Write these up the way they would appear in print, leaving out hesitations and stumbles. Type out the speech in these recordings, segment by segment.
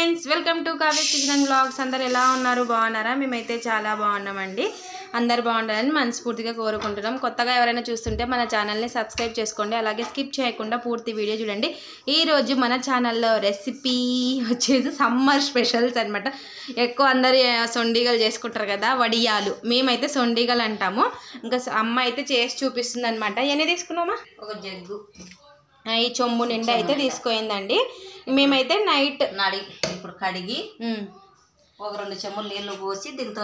Friends, welcome to Kavya's kitchen and vlogs. అందరు ఎలా ఉన్నారు? బాగున్నారా? మేమైతే చాలా బాగున్నామండి. అందరు బాగుండాలని మనస్ఫూర్తిగా కోరుకుంటున్నాం. కొత్తగా ఎవరైనా చూస్తుంటే మన ఛానల్ని సబ్స్క్రైబ్ చేసుకోండి. అలాగే స్కిప్ చేయకుండా పూర్తి వీడియో చూడండి. ఈరోజు మన ఛానల్లో రెసిపీ వచ్చేసి సమ్మర్ స్పెషల్స్ అనమాట. ఎక్కువ అందరు సొండిగలు చేసుకుంటారు కదా, వడియాలు. మేమైతే సొండిగలు అంటాము. ఇంకా అమ్మ అయితే చేసి చూపిస్తుంది అనమాట. ఎన్ని తీసుకున్నామా? ఒక జగ్గు ఈ చెంబు నిండా అయితే తీసుకోయిందండి. మేమైతే నైట్ ఇప్పుడు కడిగి ఒక 2 చెంబులు నీళ్లు పోసి దీంతో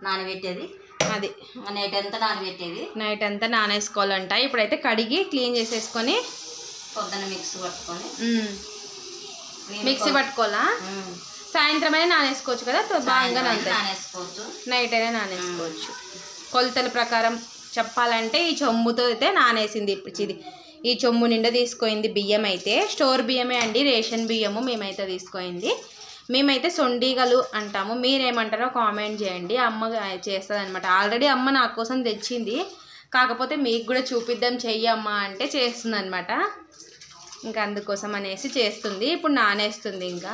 నానబెట్టేది. అది నైట్ అంతా నానేసుకోవాలంట. ఇప్పుడైతే కడిగి క్లీన్ చేసేసుకొని పొద్దున్న మిక్సీ పట్టుకోవాలా? సాయంత్రం అయినా నానేసుకోవచ్చు కదా, బాగా నానేసుకోవచ్చు, నైట్ అయినా నానేసుకోవచ్చు. కొలతల ప్రకారం చెప్పాలంటే ఈ చెంబుతో అయితే నానేసింది. ఇది ఈ చెంబు నిండా తీసుకోయింది. బియ్యం అయితే స్టోర్ బియ్యమే అండి, రేషన్ బియ్యము మేమైతే తీసుకోయింది. మేమైతే సొండిగలు అంటాము. మీరేమంటారో కామెంట్ చేయండి. అమ్మ చేస్తుంది అనమాట. ఆల్రెడీ అమ్మ నా కోసం తెచ్చింది, కాకపోతే మీకు కూడా చూపిద్దాం చెయ్యమ్మా అంటే చేస్తుంది అనమాట. ఇంకా అందుకోసం అనేసి చేస్తుంది. ఇప్పుడు నానేస్తుంది. ఇంకా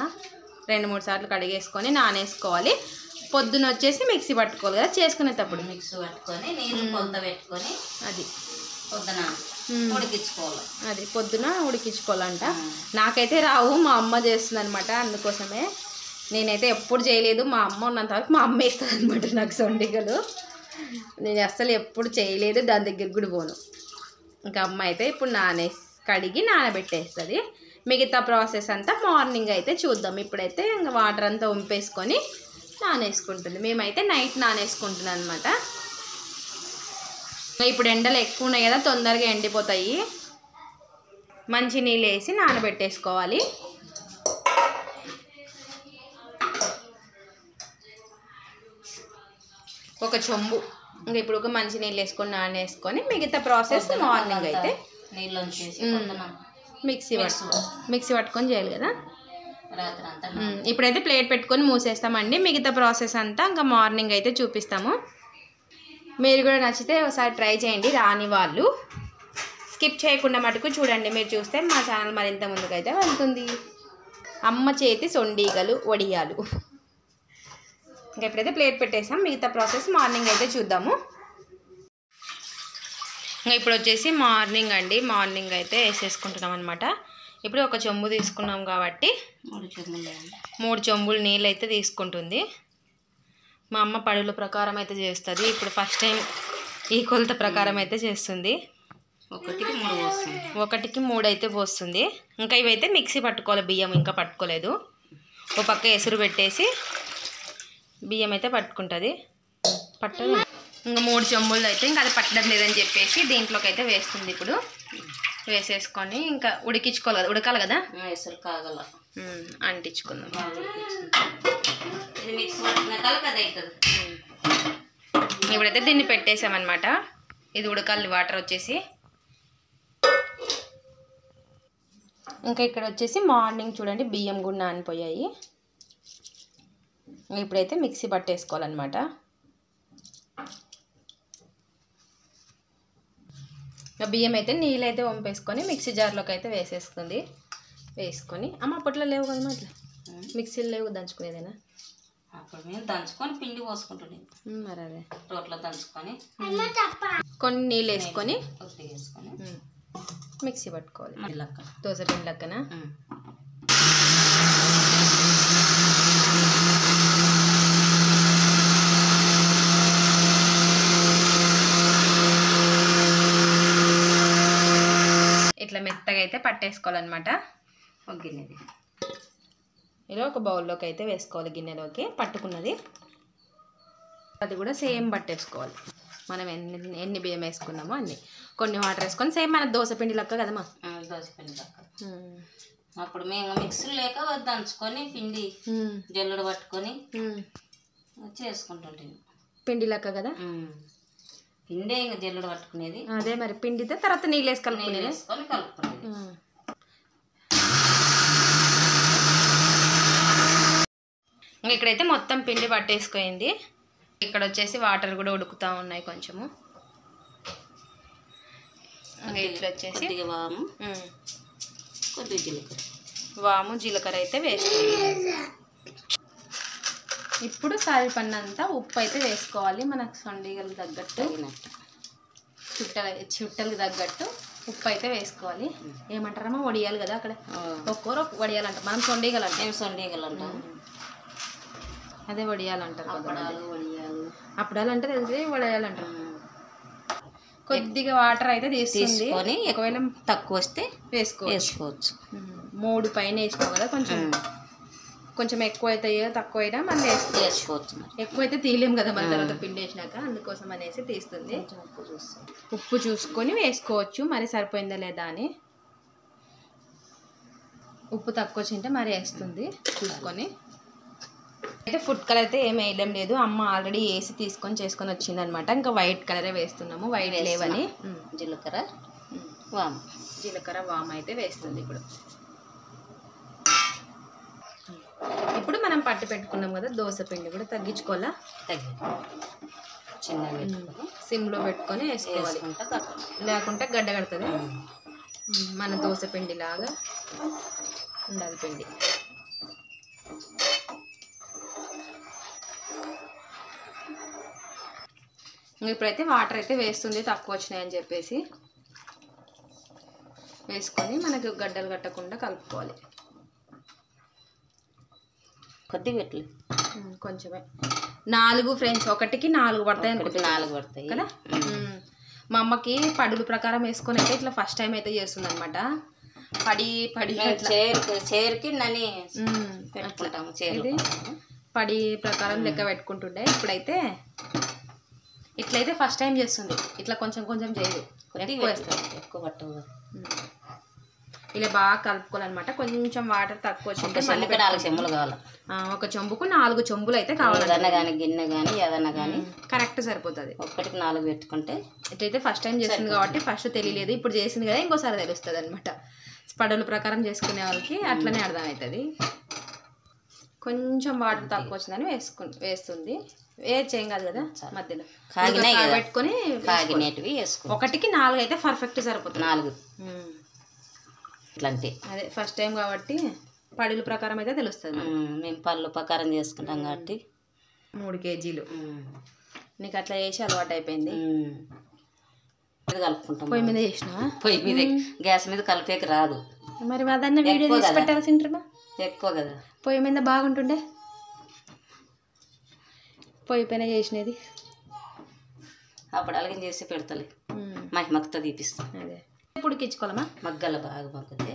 2-3 సార్లు కడిగేసుకొని నానేసుకోవాలి. పొద్దున వచ్చేసి మిక్సీ పట్టుకోవాలి కదా చేసుకునేటప్పుడు. మిక్సీ పట్టుకొని నీళ్ళు కొలత పెట్టుకొని అది పొద్దున ఉడికించుకోవాలి. అది పొద్దున ఉడికించుకోవాలంట. నాకైతే రావు, మా అమ్మ చేస్తుంది అనమాట. అందుకోసమే నేనైతే ఎప్పుడు చేయలేదు. మా అమ్మ ఉన్నంత వరకు మా అమ్మ వేస్తుంది అనమాట నాకు సొండిగలు. నేను అస్సలు ఎప్పుడు చేయలేదు, దాని దగ్గరికి కూడా పోను. ఇంకా అమ్మ అయితే ఇప్పుడు కడిగి నానబెట్టేస్తుంది. మిగతా ప్రాసెస్ అంతా మార్నింగ్ అయితే చూద్దాం. ఇప్పుడైతే ఇంకా వాటర్ అంతా వంపేసుకొని నానేసుకుంటుంది. మేమైతే నైట్ నానేసుకుంటున్నాం అనమాట. ఇప్పుడు ఎండలు ఎక్కువ ఉన్నాయి కదా, తొందరగా ఎండిపోతాయి. మంచి నీళ్ళు వేసి నానబెట్టేసుకోవాలి. ఒక చెంబు. ఇంకా ఇప్పుడు ఒక మంచి నీళ్ళు వేసుకొని నానేసుకొని మిగతా ప్రాసెస్ మార్నింగ్ అయితే నీళ్ళు మిక్సీ పట్టుకొని చేయాలి కదా. ఇప్పుడైతే ప్లేట్ పెట్టుకొని మూసేస్తామండి. మిగతా ప్రాసెస్ అంతా ఇంకా మార్నింగ్ అయితే చూపిస్తాము. మీరు కూడా నచ్చితే ఒకసారి ట్రై చేయండి. రాని వాళ్ళు స్కిప్ చేయకుండా మటుకు చూడండి. మీరు చూస్తే మా ఛానల్ మరింత ముందుకైతే వెళ్తుంది. అమ్మ చేతి సొండిగలు, వడియాలు. ఇంకా ఎప్పుడైతే ప్లేట్ పెట్టేసాం, మిగతా ప్రాసెస్ మార్నింగ్ అయితే చూద్దాము. ఇంకా ఇప్పుడు వచ్చేసి మార్నింగ్ అండి. మార్నింగ్ అయితే వేసేసుకుంటున్నాం అనమాట. ఇప్పుడు ఒక చెంబు తీసుకున్నాం కాబట్టి 3 చెంబులు నీళ్ళు అయితే తీసుకుంటుంది. మా అమ్మ పడుల ప్రకారం అయితే చేస్తుంది. ఇప్పుడు ఫస్ట్ టైం ఈ కొలత ప్రకారం అయితే చేస్తుంది. 1కి 3 అయితే పోస్తుంది. ఇంకా ఇవైతే మిక్సీ పట్టుకోవాలి. బియ్యం ఇంకా పట్టుకోలేదు. ఒక పక్క ఎసురు పెట్టేసి బియ్యం అయితే పట్టుకుంటుంది. పట్టదు. ఇంకా 3 చెంబులు అయితే ఇంకా అది పట్టడం లేదని చెప్పేసి దీంట్లోకి అయితే వేస్తుంది. ఇప్పుడు వేసేసుకొని ఇంకా ఉడికించుకోవాలి కదా, ఉడకాలి కదా, ఎసురు కాగల అంటించుకుందాం. ఇప్పుడైతే దీన్ని పెట్టేసామన్నమాట. ఇది ఉడకాలి వాటర్ వచ్చేసి. ఇంకా ఇక్కడ వచ్చేసి మార్నింగ్ చూడండి బియ్యం కూడా నానిపోయాయి. ఇప్పుడైతే మిక్సీ పట్టేసుకోవాలన్నమాట. బియ్యం అయితే నీళ్ళు అయితే వంపేసుకొని మిక్సీ జార్లోకి అయితే వేసేస్తుంది. వేసుకొని అమ్మ అప్పట్లో లేవు కదా అట్లా మిక్సీలు లేవు, దంచుకునేదేనా? అప్పుడు మేము దంచుకొని పిండి పోసుకుంటుండే. మరి అదే రోట్లో దంచుకొని కొన్ని నీళ్ళు వేసుకొని మిక్సీ పట్టుకోవాలి. దోశ పిండి లెక్కన. ఇట్లా మెత్తగా అయితే పట్టేసుకోవాలన్నమాట. ఒక గిన్నెది ఇలా ఒక బౌల్లోకి అయితే వేసుకోవాలి. గిన్నెలోకి పట్టుకున్నది అది కూడా సేమ్ పట్టేసుకోవాలి. మనం ఎన్ని బియ్యం వేసుకున్నామో అన్ని. కొన్ని వాటర్ వేసుకొని సేమ్ మన దోశ పిండి లెక్క కదమ్మా. దోశ పిండి లెక్క. అప్పుడు మేము మిక్సీ లేక దంచుకొని పిండి జల్లుడు పట్టుకొని చేసుకుంటుంటే పిండి లెక్క కదా. పిండే ఇంకా జల్లుడు పట్టుకునేది. అదే మరి పిండితే తర్వాత నీళ్ళు వేసి కలుపుకునేది. ఇక్కడైతే మొత్తం పిండి పట్టేసుకోయింది. ఇక్కడ వచ్చేసి వాటర్ కూడా ఉడుకుతూ ఉన్నాయి కొంచెము. ఇట్లా వచ్చేసి కొద్దిగా జీలకర్ర వాము జీలకర్ర అయితే వేసుకోవాలి. ఇప్పుడు సరిపడినంత ఉప్పు అయితే వేసుకోవాలి. మనకు సొండిగలు తగ్గట్టు చుట్టలకి తగ్గట్టు ఉప్పు అయితే వేసుకోవాలి. ఏమంటారమ్మా వడియాలి కదా అక్కడ ఒక్కోరు వడియాలు అంటారు, మనం సొండిగలు అంటాం. సొండిగలు అంటాం, అదే వడియాలు అంటారు. వడియాలు అప్పుడాలు అంటే తెలిసి వడియాలు అంటారు. కొద్దిగా వాటర్ అయితే తీసుకొని ఒకవేళ తక్కువ వస్తే వేసుకోవచ్చు. 3 పైన వేసినావు కదా, కొంచెం ఎక్కువ అవుతాయో తక్కువ అయినా మళ్ళీ వేసుకోవచ్చు. ఎక్కువ అయితే తీయలేము కదా మన తర్వాత పిండి వేసినాక, అందుకోసం అనేసి తీస్తుంది. ఉప్పు చూసుకొని వేసుకోవచ్చు, మరి సరిపోయిందా లేదా అని. ఉప్పు తక్కువ వచ్చింటే మరి వేస్తుంది చూసుకొని. అయితే ఫుడ్ కలర్ అయితే ఏం వేయడం లేదు, అమ్మ ఆల్రెడీ వేసి చేసుకొని వచ్చింది అనమాట. ఇంకా వైట్ కలరే వేస్తున్నాము, వైట్ లేవని. జీలకర్ర వామ్ అయితే వేస్తుంది. ఇప్పుడు మనం పట్టి పెట్టుకున్నాం కదా దోశ పిండి కూడా తగ్గించుకోవాలా, సిమ్లో పెట్టుకొని వేసుకోవాలి, లేకుంటే గడ్డ కడుతుంది. మన దోశ పిండి లాగా ఉండాలి పిండి. ఇప్పుడైతే వాటర్ అయితే వేస్తుంది తక్కువ వచ్చినాయని చెప్పేసి. వేసుకొని మనకు గడ్డలు కట్టకుండా కలుపుకోవాలి. కొద్దిగా పెట్టలేదు, కొంచెమే. 4 ఫ్రెండ్స్, 1కి 4 పడతాయి అనుకుంటే. 4 పడతాయి కదా. మా అమ్మకి పడుల ప్రకారం వేసుకొని అయితే ఇట్లా ఫస్ట్ టైం అయితే చేస్తుంది అనమాట. చేరుకి నని పెట్టుకుంటాము, పడి ప్రకారం లెక్క పెట్టుకుంటుండే. ఇప్పుడైతే ఇట్లయితే ఫస్ట్ టైం చేస్తుంది. ఇట్లా కొంచెం కొంచెం చేయదు, ఎక్కువ పట్టవు. ఇలా బాగా కలుపుకోవాలన్నమాట. కొంచెం వాటర్ తక్కువ వచ్చింటే 4 చెంబులు కావాలి. ఒక చెంబుకు 4 చెంబులు అయితే కావాలి. ఏదన్నా కానీ గిన్నె కానీ ఏదన్నా కానీ కరెక్ట్ సరిపోతుంది. 1కి 4 పెట్టుకుంటే. ఇట్లయితే ఫస్ట్ టైం చేసింది కాబట్టి ఫస్ట్ తెలియలేదు, ఇప్పుడు చేసింది కదా ఇంకోసారి తెలుస్తుంది అనమాట. పడుల ప్రకారం చేసుకునే వాళ్ళకి అట్లనే అర్థమవుతుంది. కొంచెం వాటర్ తక్కువ వచ్చిందని వేస్తుంది. చేయం కాదు కదా, మధ్యలో పెట్టుకొని 1కి 4 అయితే పర్ఫెక్ట్ సరిపోతుంది. 4 ఇట్లాంటి అదే ఫస్ట్ టైం కాబట్టి పడుల ప్రకారం అయితే తెలుస్తుంది. మేము పళ్ళు ప్రకారం చేసుకుంటాం కాబట్టి 3 కేజీలు. నీకు అట్లా చేసి అలవాటు అయిపోయింది. కలుపుకుంటాం. పొయ్యి మీద చేసినా, పొయ్యి మీద, గ్యాస్ మీద కలిపేకి రాదు. మరి అదన్న వీడియో తీసి పెట్టాల్సింటారు. ఎక్కువ కదా, పొయ్యి మీద బాగుంటుండే. పొయ్యి పైన చేసినది అప్పుడు అలాగే చేసి పెడతలే, మక్కతో తీపిస్తాం. అదే ఉడికించుకోవాలమ్మా, మగ్గల బాగా మగ్గితే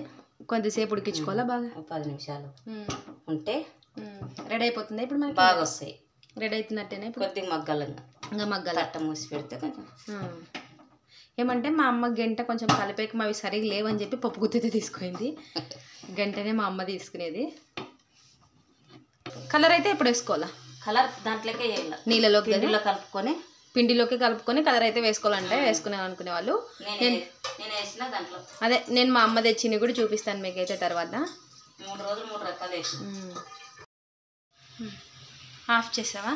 కొద్దిసేపు ఉడికించుకోవాలా బాగా. 10 నిమిషాలు ఉంటే రెడీ అయిపోతుంది. ఇప్పుడు మనకి బాగా వస్తాయి. రెడీ అవుతున్నట్టేనే. కొద్దిగా మగ్గాలంగా, ఇంకా మగ్గాల అట్ట మూసి పెడితే కొంచెం. ఏమంటే మా అమ్మ గంట కొంచెం కలిపేకి అవి సరిగ్గా లేవని చెప్పి పప్పు గుత్తితే తీసుకుంది. గంటనే మా అమ్మ తీసుకునేది. కలర్ అయితే ఎప్పుడు వేసుకోవాలా? కలర్ దాంట్లోకే నీళ్ళలోకి కలుపుకొని పిండిలోకి కలుపుకొని కలర్ అయితే వేసుకోవాలంటే వేసుకునే అనుకునే వాళ్ళు. అదే నేను మా అమ్మ తెచ్చింది కూడా చూపిస్తాను మీకైతే తర్వాత. 3 రోజులు 3 రకాలు వేసి. ఆఫ్ చేసావా?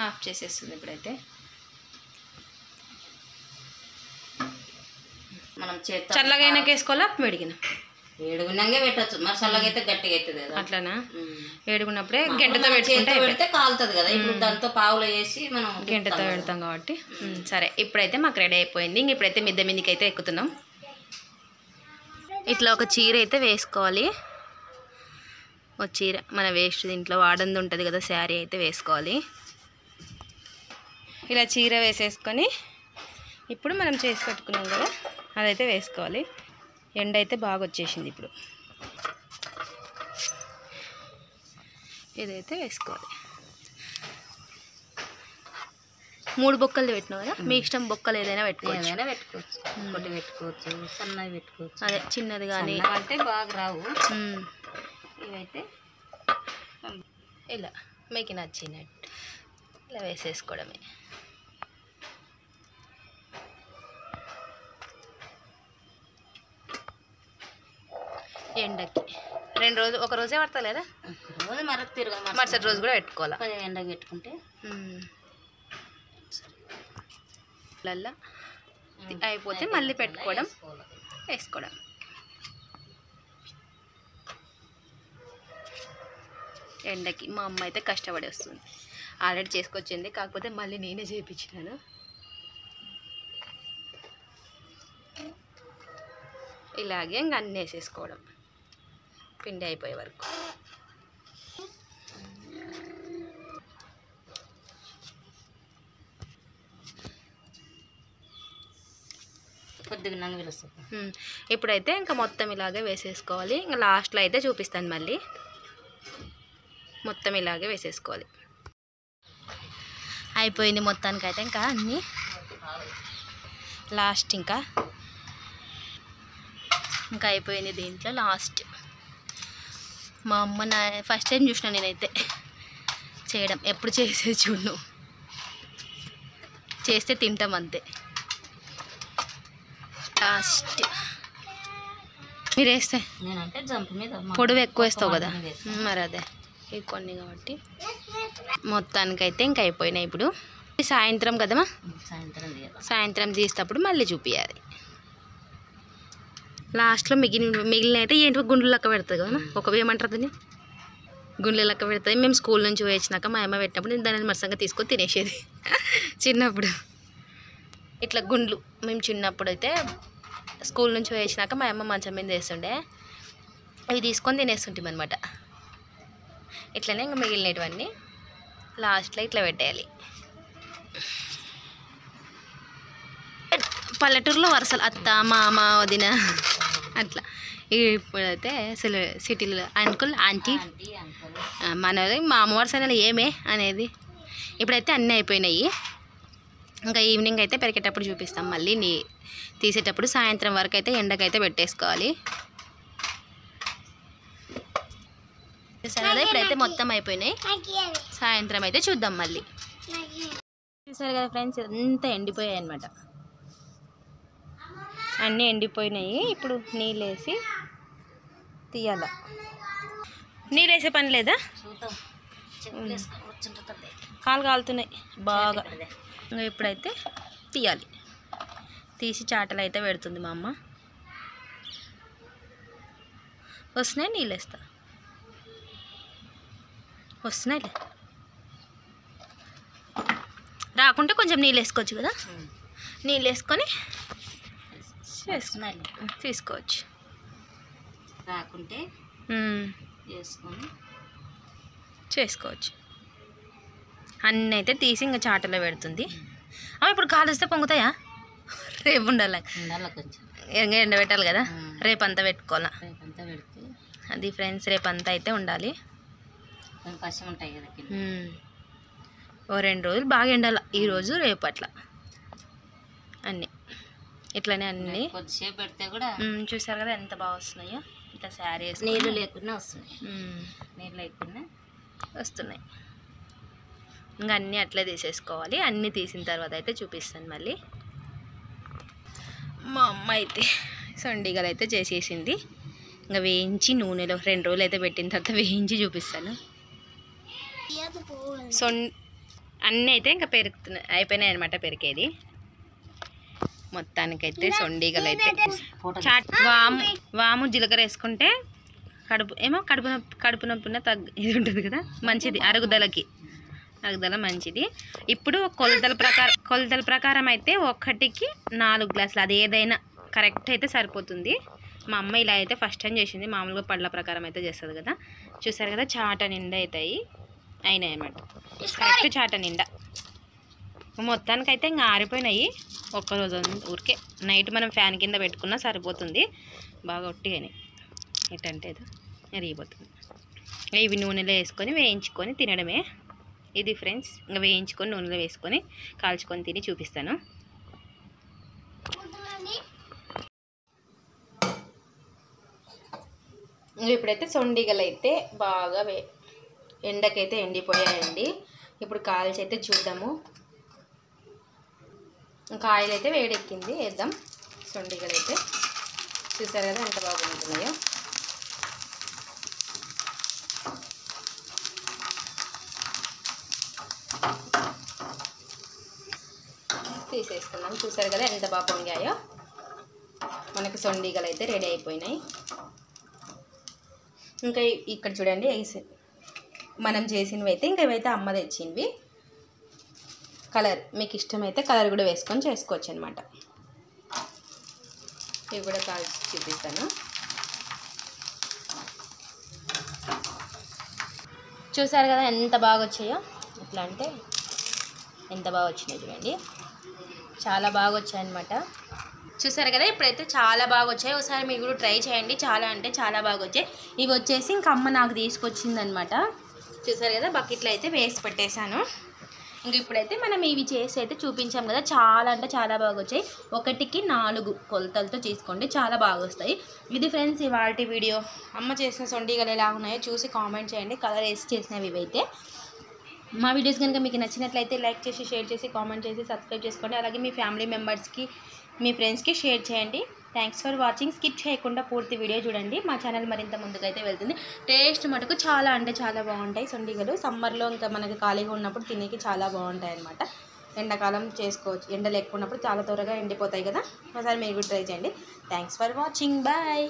ఆఫ్ చేసేస్తుంది ఇప్పుడైతే. మనం చేత చల్లగైనా వేసుకోవాలా వేడిగిన? వేడిగున్నాకే పెట్టచ్చు, మరి చల్లగా అయితే గట్టిగా అవుతుంది కదా. అట్లానా? వేడిగున్నప్పుడే గంటతో పెడితే కాలుతుంది కదా. ఇప్పుడు దాంతో పావులో వేసి మనం గంటతో పెడతాం కాబట్టి. సరే, ఇప్పుడైతే మాకు రెడీ అయిపోయింది. ఇంక ఇప్పుడైతే మిద్ద మీదకి అయితే ఎక్కుతున్నాం. ఇట్లా ఒక చీర అయితే వేసుకోవాలి. ఒక చీర మన వేస్ట్ దీంట్లో వాడంది ఉంటుంది కదా, శారీ అయితే వేసుకోవాలి. ఇలా చీర వేసేసుకొని ఇప్పుడు మనం చేసి పెట్టుకున్నాం కదా అదైతే వేసుకోవాలి. ఎండ అయితే బాగా వచ్చేసింది. ఇప్పుడు ఇదైతే వేసుకోవాలి. 3 బొక్కలు పెట్టినావు కదా, మీ ఇష్టం. బొక్కలు ఏదైనా పెట్టుకోవచ్చు, ఒకటి పెట్టుకోవచ్చు, సన్నది పెట్టుకోవచ్చు. అదే చిన్నది కానీ అంటే బాగా రావు. ఇవైతే ఇలా మీకు నచ్చినట్టు ఇలా వేసేసుకోవడమే. ఎండకి 2 రోజులు, ఒక రోజే పడతాయి లేదా? రోజు మరుసటి రోజు కూడా పెట్టుకోవాలి. కొంచెం ఎండకి పెట్టుకుంటే అయిపోతే మళ్ళీ పెట్టుకోవడం, వేసుకోవడం. ఎండకి మా అమ్మ అయితే కష్టపడి వస్తుంది. ఆల్రెడీ చేసుకొచ్చింది, కాకపోతే మళ్ళీ నేనే చేయించినాను. ఇలాగే ఇంకా అన్నీ వేసేసుకోవడం పిండి అయిపోయే వరకు. కొద్దిగా నంగు పిలుస్తుంది. ఇప్పుడైతే ఇంకా మొత్తం ఇలాగే వేసేసుకోవాలి. ఇంకా లాస్ట్లో అయితే చూపిస్తాను మళ్ళీ. మొత్తం ఇలాగే వేసేసుకోవాలి. అయిపోయింది మొత్తానికైతే ఇంకా అన్నీ. లాస్ట్ ఇంకా అయిపోయింది దీంట్లో లాస్ట్. మా అమ్మ నా ఫస్ట్ టైం చూసిన నేనైతే చేయడం, ఎప్పుడు చేసేది చూడను, చేస్తే తింటాం అంతే. లాస్ట్ మీరు వేస్తే నేనంటే జంప్ మీద పొడవు ఎక్కువ వేస్తావు కదా, మరి అదే ఇవి కొన్ని కాబట్టి మొత్తానికైతే ఇంక అయిపోయినాయి. ఇప్పుడు సాయంత్రం కదమ్మా, సాయంత్రం తీసేటప్పుడు మళ్ళీ చూపించాలి. లాస్ట్లో మిగిలిన అయితే ఏంటో గుండ్లు లెక్క పెడుతుంది కదా, ఒక ఏమంటారు దాన్ని, గుండ్ల లెక్క పెడుతుంది. మేము స్కూల్ నుంచి వేసినాక మా అమ్మ పెట్టినప్పుడు నేను దాన్ని మరసంగా తీసుకొని తినేసేది చిన్నప్పుడు. ఇట్లా గుండ్లు మేము చిన్నప్పుడు అయితే స్కూల్ నుంచి వేసినాక మా అమ్మ మంచం మీద వేస్తుండే, అవి తీసుకొని తినేస్తుంటాం అనమాట. ఇట్లనే ఇంకా మిగిలినటువన్నీ లాస్ట్లో ఇట్లా పెట్టేయాలి. పల్లెటూరులో వరుసలు అత్త మామ వదిన అట్లా. ఇప్పుడైతే అసలు సిటీలో అంకుల్ ఆంటీ, మనది మా అమ్మ వరుస ఏమే అనేది. ఇప్పుడైతే అన్నీ అయిపోయినాయి. ఇంకా ఈవినింగ్ అయితే పెరిగేటప్పుడు చూపిస్తాం మళ్ళీ. తీసేటప్పుడు సాయంత్రం వరకు అయితే ఎండకైతే పెట్టేసుకోవాలి. చూసారు కదా, ఇప్పుడైతే మొత్తం అయిపోయినాయి. సాయంత్రం అయితే చూద్దాం మళ్ళీ. చూసారు కదా ఫ్రెండ్స్, అంతా ఎండిపోయాయి అన్నమాట. అన్నీ ఎండిపోయినాయి. ఇప్పుడు నీళ్ళు వేసి తీయాల. నీళ్ళు వేసే పని లేదా, కాలు కాలుతున్నాయి బాగా. ఇంకా ఇప్పుడైతే తీయాలి. తీసి చాటలు అయితే పెడుతుంది మా అమ్మ. వస్తున్నాయి, నీళ్ళు వేస్తా. వస్తున్నాయిలే, రాకుంటే కొంచెం నీళ్ళు వేసుకోవచ్చు కదా, నీళ్ళు వేసుకొని తీసుకోవచ్చు. రాకుంటే వేసుకొని చేసుకోవచ్చు. అన్నీ అయితే తీసి ఇంకా చాటలో పెడుతుంది. ఇప్పుడు కాలు వస్తే పొంగుతాయా, రేపు ఉండాలి కొంచెం ఇంకా ఎండబెట్టాలి కదా, రేపంతా పెట్టుకోవాలా. రేపంతా పెడితే అది ఫ్రెండ్స్, రేపంతా అయితే ఉండాలి. పశం ఉంటాయి కదా, ఓ 2 రోజులు బాగా ఎండాలి, ఈరోజు రేపు అట్లా అన్నీ ఇట్లానే అన్నీ కొద్దిసేపు పెడితే కూడా. చూసారు కదా ఎంత బాగా వస్తున్నాయో. ఇట్లా శారీ నీళ్ళు లేకుండా వస్తున్నాయి, నీళ్ళు లేకుండా వస్తున్నాయి. ఇంకా అన్నీ అట్లే తీసేసుకోవాలి. అన్నీ తీసిన తర్వాత అయితే చూపిస్తాను మళ్ళీ. మా అమ్మ అయితే సొండిగలు అయితే చేసేసింది. ఇంకా వేయించి నూనెలో 2 రోజులు అయితే పెట్టిన తర్వాత వేయించి చూపిస్తాను. అన్నీ అయితే ఇంకా పెరుగుతున్నాయి, అయిపోయినాయి అనమాట పెరిగేది. మొత్తానికైతే సొండిగలు అయితే వాము జీలకర్ర వేసుకుంటే కడుపు నొప్పిన ఇది ఉంటుంది కదా, మంచిది అరుగుదల మంచిది. ఇప్పుడు కొలతల ప్రకారం అయితే 1కి 4 గ్లాసులు, అది ఏదైనా కరెక్ట్ అయితే సరిపోతుంది. మా అమ్మ ఇలా అయితే ఫస్ట్ టైం చేసింది. మామూలుగా పళ్ళ ప్రకారం అయితే చేస్తుంది కదా. చూసారు కదా, చాట నిండా అయినాయి అన్నమాట, కరెక్ట్ చాట నిండా. మొత్తానికైతే ఇంకా ఆరిపోయినాయి. ఒక్కరోజు ఊరికే నైట్ మనం ఫ్యాన్ కింద పెట్టుకున్నా సరిపోతుంది. బాగా ఒట్టిగానే ఎట్టంటే ఎరిగిపోతుంది. ఇవి నూనెలో వేసుకొని వేయించుకొని తినడమే. ఇది ఫ్రెండ్స్, ఇంకా వేయించుకొని నూనెలో వేసుకొని కాల్చుకొని తిని చూపిస్తాను. ఇప్పుడైతే సొండిగలు అయితే బాగా ఎండకైతే ఎండిపోయాయండి. ఇప్పుడు కాల్చి అయితే చూద్దాము. ఇంకా ఆయిల్ అయితే వేడెక్కింది, వేద్దాం. సొండిగలు అయితే చూసారు కదా ఎంత బాగుంటున్నాయో. తీసేసుకున్నాం. చూసారు కదా ఎంత బాగా పొంగాయో. మనకి సొండిగలు అయితే రెడీ అయిపోయినాయి. ఇంకా ఇక్కడ చూడండి మనం చేసినవి అయితే ఇంకా ఇవైతే అమ్మ తెచ్చినవి. కలర్ మీకు ఇష్టమైతే కలర్ కూడా వేసుకొని చేసుకోవచ్చు అనమాట. ఇవి కూడా కాల్చి చూపిస్తాను. చూసారు కదా ఎంత బాగా వచ్చాయో. ఎట్లా అంటే ఎంత బాగా వచ్చినాయి చూడండి, చాలా బాగా వచ్చాయన్నమాట. చూసారు కదా ఇప్పుడైతే చాలా బాగా వచ్చాయి. ఒకసారి మీరు కూడా ట్రై చేయండి, చాలా అంటే చాలా బాగా వచ్చాయి. ఇవి వచ్చేసి ఇంక అమ్మ నాకు తీసుకొచ్చిందనమాట. చూసారు కదా బకెట్లో అయితే వేసి పెట్టేశాను. ఇంక ఇప్పుడైతే మనం ఇవి చేసి అయితే చూపించాం కదా, చాలా అంటే చాలా బాగా వచ్చాయి. 1కి 4 కొలతలతో తీసుకోండి, చాలా బాగా వస్తాయి. ఇది ఫ్రెండ్స్ ఇవాల్టి వీడియో. అమ్మ చేసిన సొండిగలు ఎలా ఉన్నాయో చూసి కామెంట్ చేయండి, కలర్ వేసి చేసినవి ఇవైతే. మా వీడియోస్ కనుక మీకు నచ్చినట్లయితే లైక్ చేసి, షేర్ చేసి, కామెంట్ చేసి, సబ్స్క్రైబ్ చేసుకోండి. అలాగే మీ ఫ్యామిలీ మెంబర్స్కి, మీ ఫ్రెండ్స్కి షేర్ చేయండి. Thanks for watching. స్కిప్ చేయకుండా పూర్తి వీడియో చూడండి, మా ఛానల్ మరింత ముందుకైతే వెళ్తుంది. టేస్ట్ మటుకు చాలా అంటే చాలా బాగుంటాయి సొండిగలు. సమ్మర్లో ఇంకా మనకి ఖాళీగా ఉన్నప్పుడు తినేకి చాలా బాగుంటాయి అన్నమాట. ఎండాకాలం చేసుకోవచ్చు, ఎండ లేకున్నప్పుడు చాలా త్వరగా ఎండిపోతాయి కదా. ఒకసారి మీరు కూడా ట్రై చేయండి. Thanks for watching. బాయ్.